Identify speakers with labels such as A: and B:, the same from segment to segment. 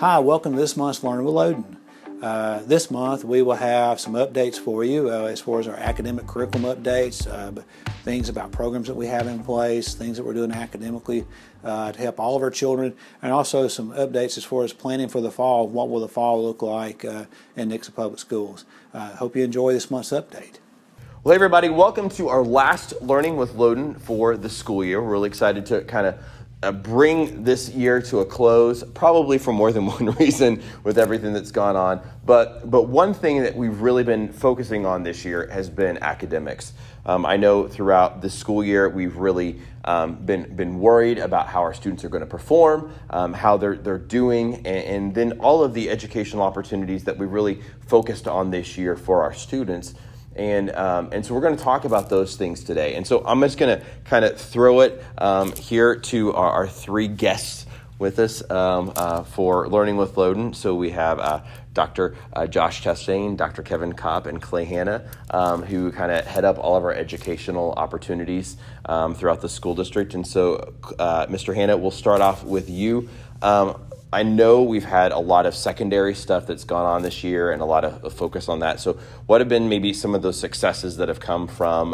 A: Hi, welcome to this month's Learning with Loden. This month we will have some updates for you as far as our academic curriculum updates, things about programs that we have in place, things that we're doing academically to help all of our children, and also some updates as far as planning for the fall. What will the fall look like in Nixa Public Schools? Hope you enjoy this month's update.
B: Well, hey everybody, welcome to our last Learning with Loden for the school year. We're really excited to kind of bring this year to a close, probably for more than one reason with everything that's gone on. But one thing that we've really been focusing on this year has been academics. I know throughout the school year we've really been worried about how our students are going to perform, how they're doing, and then all of the educational opportunities that we really focused on this year for our students. And so we're going to talk about those things today. And so I'm just going to kind of throw it here to our three guests with us for Learning with Loden. So we have Dr. Josh Chastain, Dr. Kevin Kopp, and Clay Hanna, who kind of head up all of our educational opportunities throughout the school district. And so, Mr. Hanna, we'll start off with you. I know we've had a lot of secondary stuff that's gone on this year and a lot of focus on that. So what have been maybe some of those successes that have come from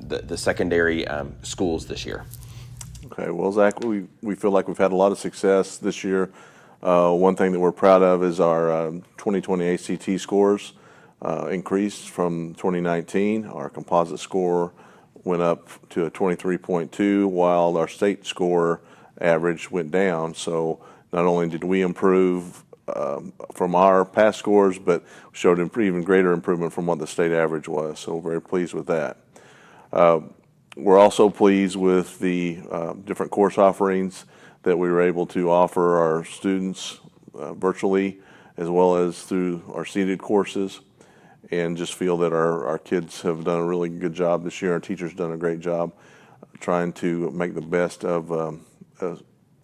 B: the secondary schools this year?
C: Okay, well, Zach, we feel like we've had a lot of success this year. One thing that we're proud of is our 2020 ACT scores increased from 2019. Our composite score went up to a 23.2, while our state score average went down. So not only did we improve from our past scores, but showed even greater improvement from what the state average was. So we're very pleased with that. We're also pleased with the different course offerings that we were able to offer our students virtually, as well as through our seated courses, and just feel that our kids have done a really good job this year. Our teachers have done a great job trying to make the best of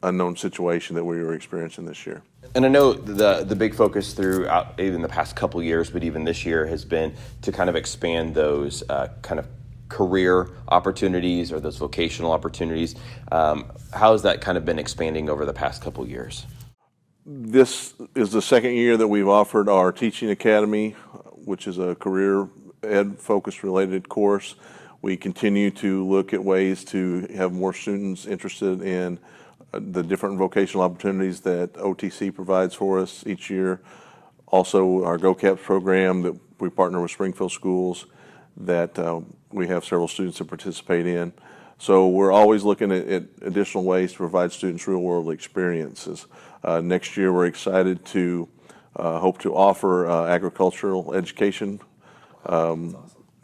C: unknown situation that we were experiencing this year.
B: And I know the big focus throughout even the past couple years, but even this year, has been to kind of expand those kind of career opportunities or those vocational opportunities. How has that kind of been expanding over the past couple years?
C: This is the second year that we've offered our Teaching Academy, which is a career ed focused related course. We continue to look at ways to have more students interested in the different vocational opportunities that OTC provides for us each year. Also, our GoCaps program that we partner with Springfield Schools that we have several students that participate in. So we're always looking at additional ways to provide students real-world experiences. Next year, we're excited to hope to offer agricultural education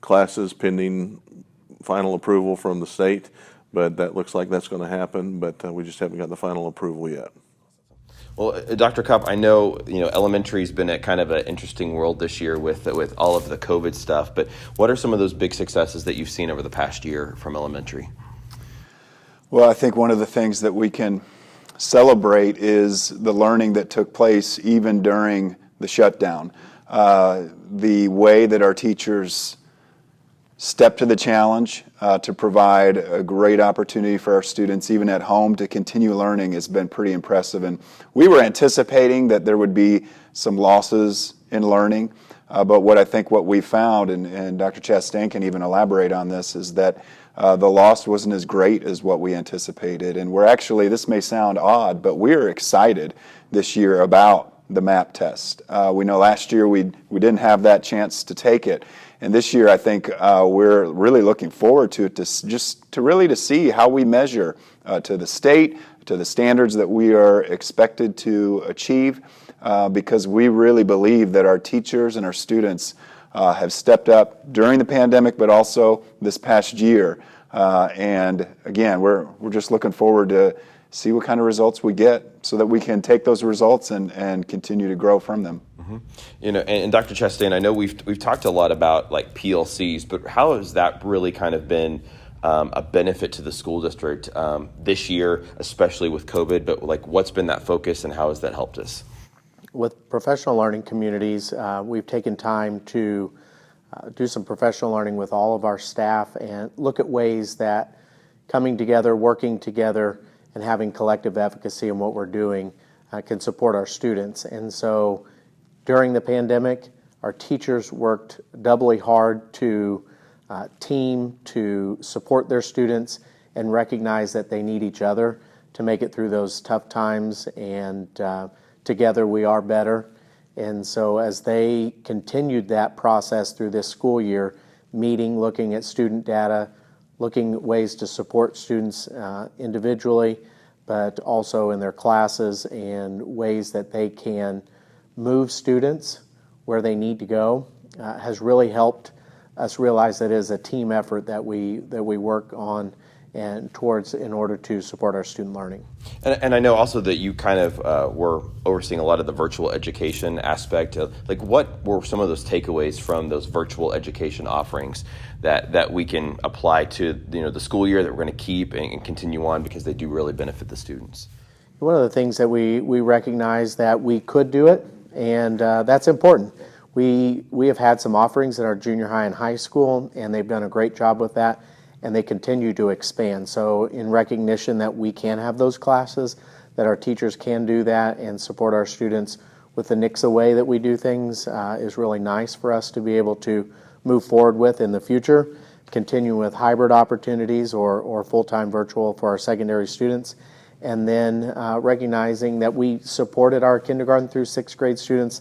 C: classes pending final approval from the state. But that looks like that's going to happen, but we just haven't got the final approval yet.
B: Well, Dr. Kopp, I know elementary's been a kind of an interesting world this year with all of the COVID stuff. But what are some of those big successes that you've seen over the past year from elementary?
D: Well, I think one of the things that we can celebrate is the learning that took place even during the shutdown. The way that our teachers stepped to the challenge to provide a great opportunity for our students, even at home, to continue learning has been pretty impressive. And we were anticipating that there would be some losses in learning, but what we found, and Dr. Chastain can even elaborate on this, is that the loss wasn't as great as what we anticipated. And we're actually, this may sound odd, but we're excited this year about the MAP test. We know last year we didn't have that chance to take it. And this year, I think we're really looking forward to it, to see how we measure to the state, to the standards that we are expected to achieve, because we really believe that our teachers and our students have stepped up during the pandemic, but also this past year. And again, we're just looking forward to see what kind of results we get so that we can take those results and continue to grow from them.
B: Mm-hmm. And Dr. Chastain, I know we've talked a lot about like PLCs, but how has that really kind of been a benefit to the school district this year, especially with COVID? But like, what's been that focus, and how has that helped us?
E: With professional learning communities, we've taken time to do some professional learning with all of our staff and look at ways that coming together, working together, and having collective efficacy in what we're doing can support our students. And so during the pandemic, our teachers worked doubly hard to team, to support their students, and recognize that they need each other to make it through those tough times, and together we are better. And so as they continued that process through this school year, meeting, looking at student data, looking at ways to support students individually, but also in their classes, and ways that they can move students where they need to go, has really helped us realize that it is a team effort that we work on and towards in order to support our student learning.
B: And I know also that you kind of were overseeing a lot of the virtual education aspect. Like, what were some of those takeaways from those virtual education offerings that we can apply to the school year that we're going to keep and continue on, because they do really benefit the students?
E: One of the things that we recognize that we could do it, and that's important. We have had some offerings at our junior high and high school, and they've done a great job with that, and they continue to expand. So in recognition that we can have those classes, that our teachers can do that and support our students with the Nixa way that we do things is really nice for us to be able to move forward with in the future, continue with hybrid opportunities or full-time virtual for our secondary students, and then recognizing that we supported our kindergarten through sixth grade students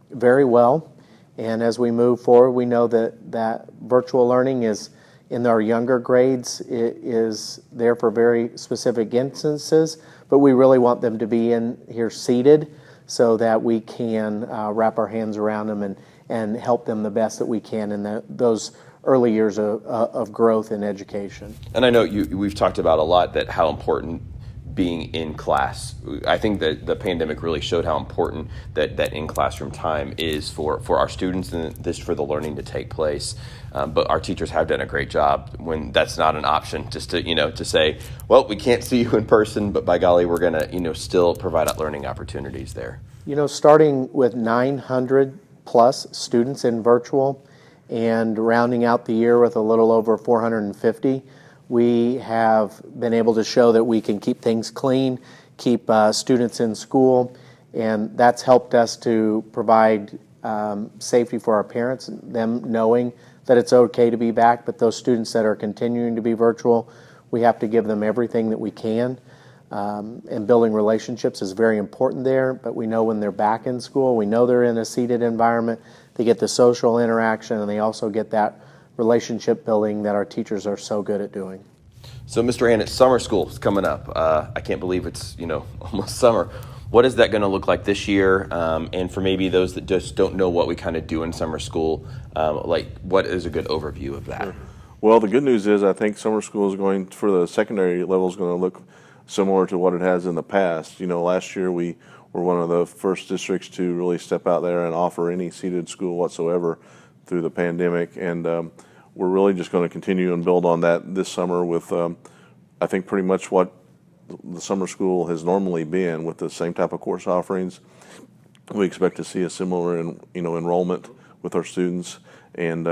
E: very well. And as we move forward, we know that virtual learning is, in our younger grades, it is there for very specific instances, but we really want them to be in here seated so that we can wrap our hands around them and help them the best that we can in those early years of growth in education.
B: And I know we've talked about a lot that how important being in class. I think that the pandemic really showed how important that in-classroom time is for our students and this for the learning to take place. But our teachers have done a great job when that's not an option, just to say, well, we can't see you in person, but by golly, we're going to still provide learning opportunities there.
E: Starting with 900 plus students in virtual and rounding out the year with a little over 450, we have been able to show that we can keep things clean, keep students in school, and that's helped us to provide safety for our parents, them knowing that it's okay to be back, but those students that are continuing to be virtual, we have to give them everything that we can. And building relationships is very important there, but we know when they're back in school, we know they're in a seated environment, they get the social interaction, and they also get that relationship building that our teachers are so good at doing.
B: So, Mr. Annett, summer school is coming up. I can't believe it's almost summer. What is that going to look like this year? And for maybe those that just don't know what we kind of do in summer school, what is a good overview of that?
C: Sure. Well, the good news is I think summer school is going, for the secondary level, is going to look similar to what it has in the past. Last year we were one of the first districts to really step out there and offer any seated school whatsoever through the pandemic, and we're really just going to continue and build on that this summer with I think pretty much what the summer school has normally been, with the same type of course offerings. We expect to see a similar enrollment with our students, and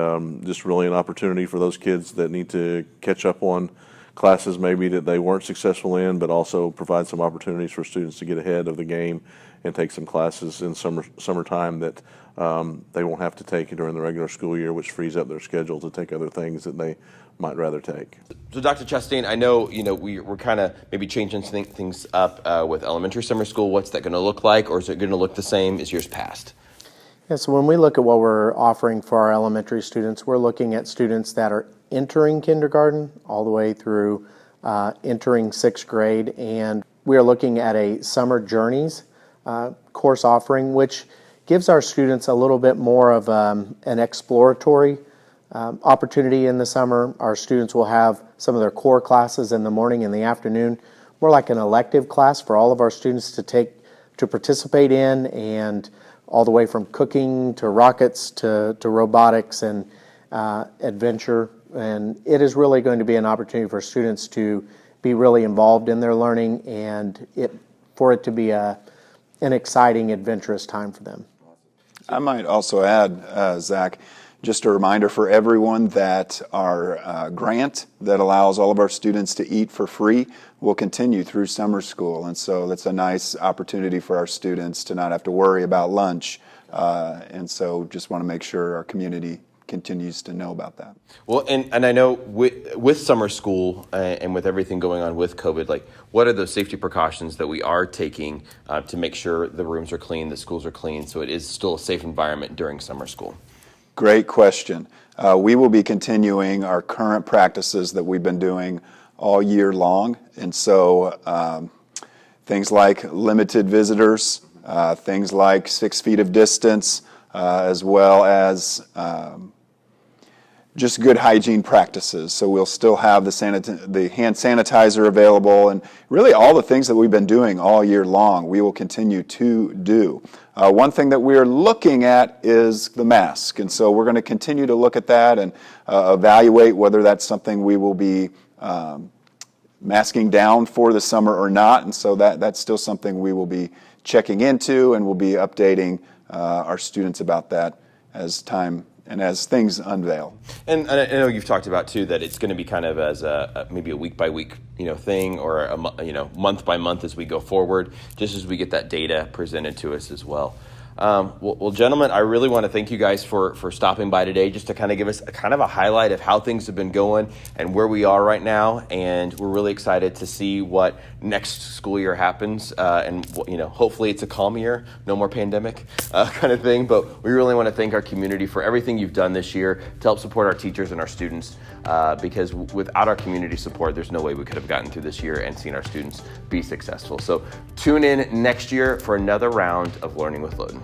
C: just really an opportunity for those kids that need to catch up on classes maybe that they weren't successful in, but also provide some opportunities for students to get ahead of the game and take some classes in summertime that they won't have to take during the regular school year, which frees up their schedule to take other things that they might rather take.
B: So, Dr. Chastain, I know we're kind of maybe changing things up with elementary summer school. What's that going to look like, or is it going to look the same as years past?
E: Yeah, so when we look at what we're offering for our elementary students, we're looking at students that are entering kindergarten all the way through entering sixth grade, and we are looking at a summer journeys course offering, which gives our students a little bit more of an exploratory opportunity in the summer. Our students will have some of their core classes in the morning and the afternoon, more like an elective class for all of our students to participate in, and all the way from cooking to rockets to robotics and adventure. And it is really going to be an opportunity for students to be really involved in their learning, and for it to be an exciting, adventurous time for them.
D: I might also add, Zach, Just a reminder for everyone that our grant that allows all of our students to eat for free will continue through summer school. And so that's a nice opportunity for our students to not have to worry about lunch. And so just want to make sure our community continues to know about that.
B: Well, and I know with summer school and with everything going on with COVID, like what are those safety precautions that we are taking to make sure the rooms are clean, the schools are clean, so it is still a safe environment during summer school?
D: Great question. We will be continuing our current practices that we've been doing all year long. And so things like limited visitors, things like 6 feet of distance, as well as just good hygiene practices. So we'll still have the hand sanitizer available, and really all the things that we've been doing all year long, we will continue to do. One thing that we're looking at is the mask, and so we're going to continue to look at that and evaluate whether that's something we will be masking down for the summer or not, and so that's still something we will be checking into, and we'll be updating our students about that as time and as things unveil.
B: And I know you've talked about too that it's going to be kind of as maybe a week by week thing, or a month by month as we go forward, just as we get that data presented to us as well. Well, gentlemen, I really want to thank you guys for stopping by today, just to kind of give us a highlight of how things have been going and where we are right now. And we're really excited to see what next school year happens. And hopefully it's a calm year, no more pandemic kind of thing. But we really want to thank our community for everything you've done this year to help support our teachers and our students. Because without our community support, there's no way we could have gotten through this year and seen our students be successful. So tune in next year for another round of Learning with Loden.